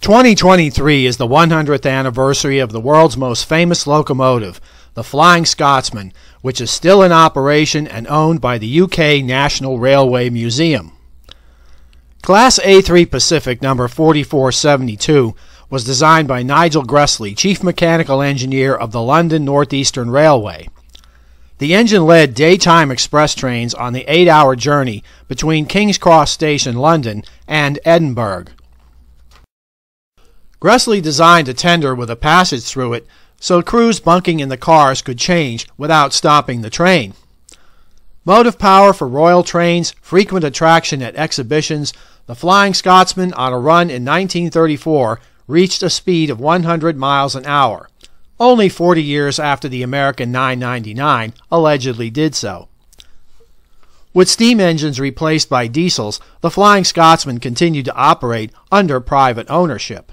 2023 is the 100th anniversary of the world's most famous locomotive, the Flying Scotsman, which is still in operation and owned by the UK National Railway Museum. Class A3 Pacific number 4472 was designed by Nigel Gresley, Chief Mechanical Engineer of the London North Eastern Railway. The engine led daytime express trains on the 8-hour journey between King's Cross Station, London, and Edinburgh. Gresley designed a tender with a passage through it so crews bunking in the cars could change without stopping the train. Motive power for royal trains, frequent attraction at exhibitions, the Flying Scotsman on a run in 1934 reached a speed of 100 miles an hour, only 40 years after the American 999 allegedly did so. With steam engines replaced by diesels, the Flying Scotsman continued to operate under private ownership.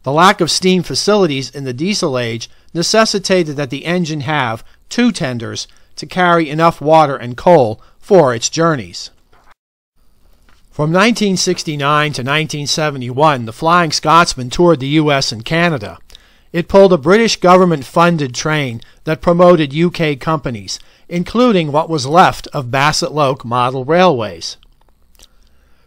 The lack of steam facilities in the diesel age necessitated that the engine have two tenders to carry enough water and coal for its journeys. From 1969 to 1971, the Flying Scotsman toured the US and Canada. It pulled a British government-funded train that promoted UK companies, including what was left of Bassett-Lowke model railways.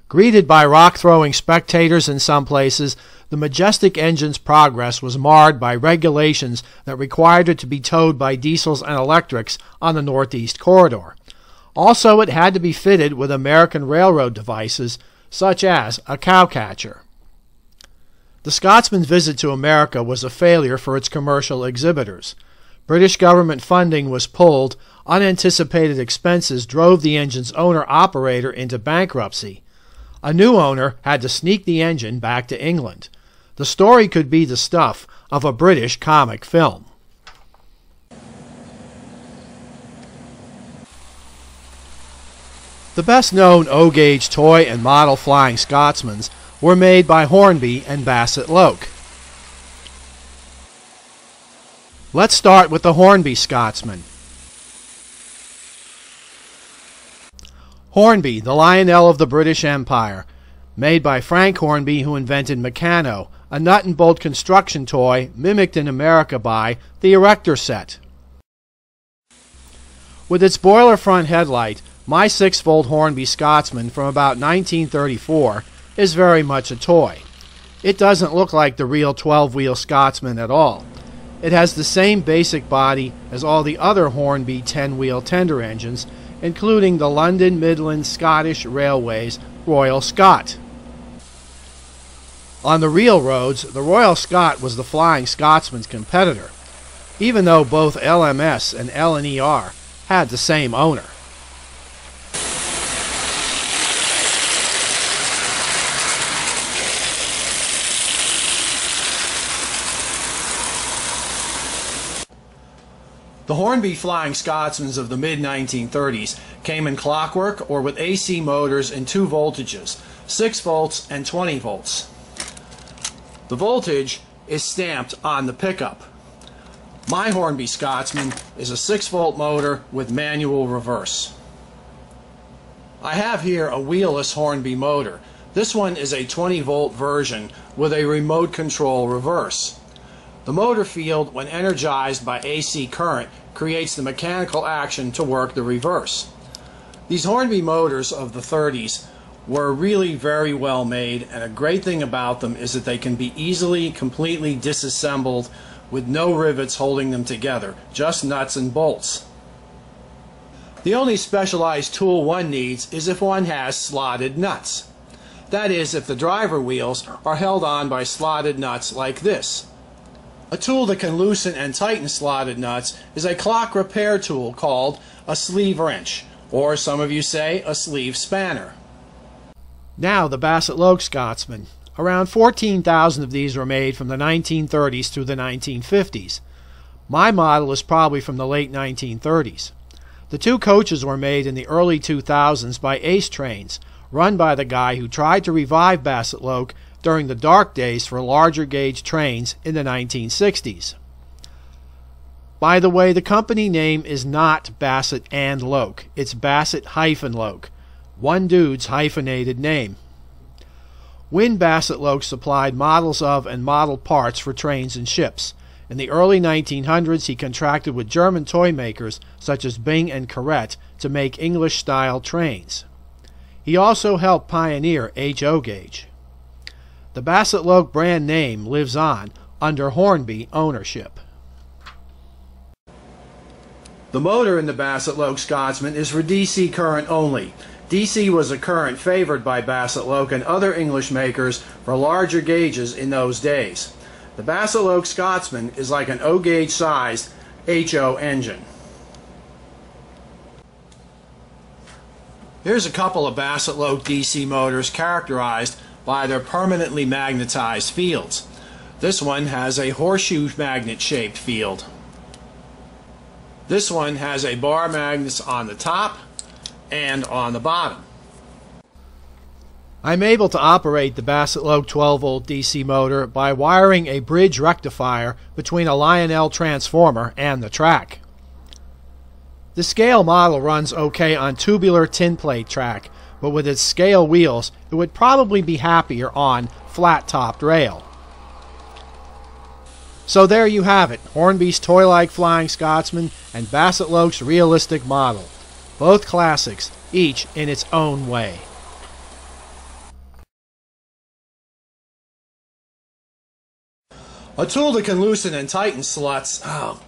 Greeted by rock-throwing spectators in some places, the majestic engine's progress was marred by regulations that required it to be towed by diesels and electrics on the Northeast Corridor. Also, it had to be fitted with American railroad devices, such as a cowcatcher. The Scotsman's visit to America was a failure for its commercial exhibitors. British government funding was pulled, unanticipated expenses drove the engine's owner-operator into bankruptcy. A new owner had to sneak the engine back to England. The story could be the stuff of a British comic film. The best-known O-gauge toy and model Flying Scotsmans were made by Hornby and Bassett-Lowke. Let's start with the Hornby Scotsman. Hornby, the Lionel of the British Empire, made by Frank Hornby, who invented Meccano, a nut-and-bolt construction toy mimicked in America by the Erector set. With its boiler front headlight, my 6-volt Hornby Scotsman from about 1934 is very much a toy. It doesn't look like the real 12-wheel Scotsman at all. It has the same basic body as all the other Hornby 10-wheel tender engines, including the London Midland Scottish Railways Royal Scot. On the real roads, the Royal Scot was the Flying Scotsman's competitor, even though both LMS and LNER had the same owner. The Hornby Flying Scotsmans of the mid-1930s came in clockwork or with AC motors in two voltages, 6 volts and 20 volts. The voltage is stamped on the pickup. My Hornby Scotsman is a 6-volt motor with manual reverse. I have here a wheelless Hornby motor. This one is a 20-volt version with a remote control reverse. The motor field, when energized by AC current, creates the mechanical action to work the reverse. These Hornby motors of the 30s were really very well made, and a great thing about them is that they can be easily, completely disassembled with no rivets holding them together, just nuts and bolts. The only specialized tool one needs is if one has slotted nuts. That is, if the driver wheels are held on by slotted nuts like this. A tool that can loosen and tighten slotted nuts is a clock repair tool called a sleeve wrench, or some of you say a sleeve spanner. Now the Bassett-Lowke Scotsman. Around 14,000 of these were made from the 1930s through the 1950s. My model is probably from the late 1930s. The two coaches were made in the early 2000s by Ace Trains, run by the guy who tried to revive Bassett-Lowke during the dark days for larger gauge trains in the 1960s. By the way, the company name is not Bassett and Lowke. It's Bassett-Lowke, one dude's hyphenated name. When Bassett-Lowke supplied models of and model parts for trains and ships. In the early 1900s, he contracted with German toy makers such as Bing and Marklin to make English-style trains. He also helped pioneer HO gauge. The Bassett-Lowke brand name lives on under Hornby ownership. The motor in the Bassett-Lowke Scotsman is for DC current only. DC was a current favored by Bassett-Lowke and other English makers for larger gauges in those days. The Bassett-Lowke Scotsman is like an O-gauge sized HO engine. Here's a couple of Bassett-Lowke DC motors characterized by their permanently magnetized fields. This one has a horseshoe magnet shaped field. This one has a bar magnet on the top and on the bottom. I'm able to operate the Bassett-Lowke 12-volt DC motor by wiring a bridge rectifier between a Lionel transformer and the track. The scale model runs okay on tubular tin plate track, but with its scale wheels it would probably be happier on flat-topped rail. So there you have it, Hornby's toy-like Flying Scotsman and Bassett-Lowke's realistic model. Both classics, each in its own way. A tool that can loosen and tighten sluts. Oh,